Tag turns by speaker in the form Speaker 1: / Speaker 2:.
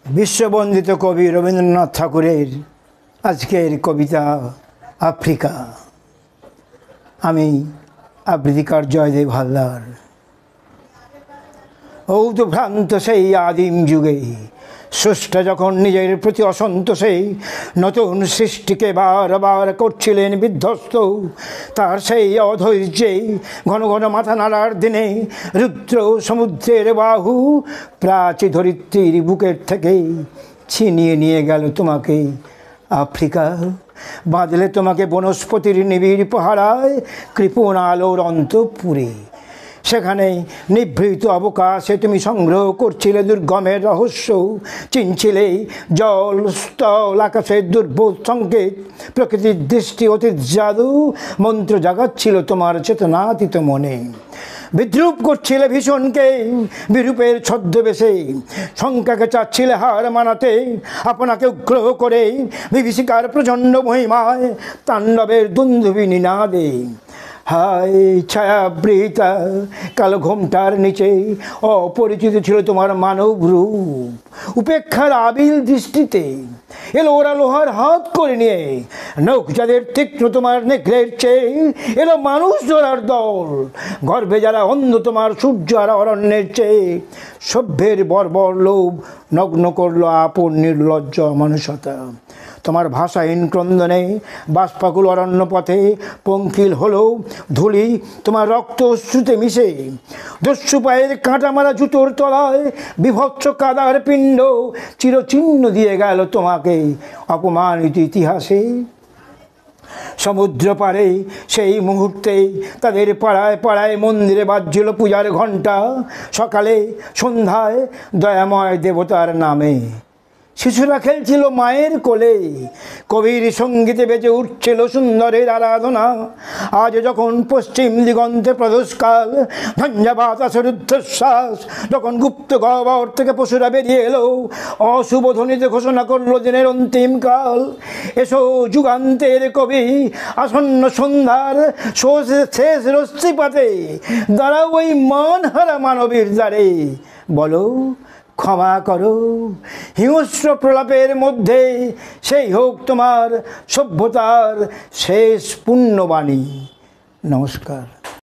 Speaker 1: বিশ্ববন্দিত কবি রবীন্দ্রনাথ ঠাকুরের আজকের কবিতা আফ্রিকা। আমি আবৃত্তিকার জয়দেব হালদার। ঔদভ্রান্ত সেই আদিম যুগে স্রষ্টা যখন নিজের প্রতি অসন্তোষে নতুন সৃষ্টিকে বারবার করছিলেন বিধ্বস্ত, তার সেই অধৈর্যে ঘন ঘন মাথা নাড়ার দিনে রুদ্র সমুদ্রের বাহু প্রাচী ধরিত্রীর বুকের থেকে ছিনিয়ে নিয়ে গেল তোমাকে আফ্রিকা। বাঁধলে তোমাকে বনস্পতির নিবিড় পাহারায় কৃপণ আলোর অন্তঃপুরে। সেখানে নিভৃত অবকাশে তুমি সংগ্রহ করছিলে দুর্গমের রহস্য, চিনছিলে জল স্থল আকাশের দুর্বোধ সংকেত, প্রকৃতির দৃষ্টি অতীত জাদু মন্ত্র জাগাচ্ছিল তোমার চেতনাতীত মনে। বিদ্রুপ করছিলে ভীষণকে বিরূপের ছদ্মবেশে, শঙ্কাকে চাচ্ছিলে হার মানাতে আপনাকে উগ্র করে বিভীষিকার প্রচণ্ড মহিমায় তাণ্ডবের দুন্দুভি নিনাদে। হায় ছায়াবৃতা কালো ঘোমটার নিচে অপরিচিত ছিল তোমার মানব রূপ। উপেক্ষার আবিল দৃষ্টিতে এলো ওরা লোহার হাত করে নিয়ে, নখ যাদের তীক্ষ্ণ তোমার নেকড়ের চেয়ে এলো মানুষ ধরার দল। গর্ভে যারা অন্ধ তোমার সূর্য আর অরণ্যের চেয়ে, সভ্যের বর্বর লোভ নগ্ন করলো আপন নির্লজ্জ মানুষতা। তোমার ভাষাহীন ক্রন্দনে বাষ্পাকুল অরণ্য পথে পঙ্কিল হলো ধুলি তোমার রক্ত অশ্রুতে মিশে। দস্যু পায়ের কাঁটা মারা জুতোর তলায় বিভৎস কাদার পিণ্ড চিরচিহ্ন দিয়ে গেল তোমাকে অপমানিত ইতিহাসে। সমুদ্র পারে সেই মুহূর্তে তাদের পাড়ায় পাড়ায় মন্দিরে বাজছিল পূজার ঘণ্টা। সকালে সন্ধ্যায় দয়াময় দেবতার নামে শিশুরা খেলছিল মায়ের কোলে। কবির সঙ্গীতে বেজে উঠছিল সুন্দরের আরাধনা। আজ যখন পশ্চিম দিগন্তে প্রদোষকাল, ঝঞ্ঝা বাতাসের ঊর্ধ্বশ্বাস, যখন গুপ্ত গহ্বর থেকে পশুরা বেরিয়ে এলো, অশুভ ধ্বনিতে ঘোষণা করলো দিনের অন্তিমকাল। এসো যুগান্তের কবি, আসন্ন সন্ধ্যার শেষ রশ্মিপাতে দাঁড়াও ওই মানহারা মানবীর দ্বারে। বলো ক্ষমা করো হিংস্র প্রলাপের মধ্যে, সেই হোক তোমার সভ্যতার শেষ পুণ্যবাণী। নমস্কার।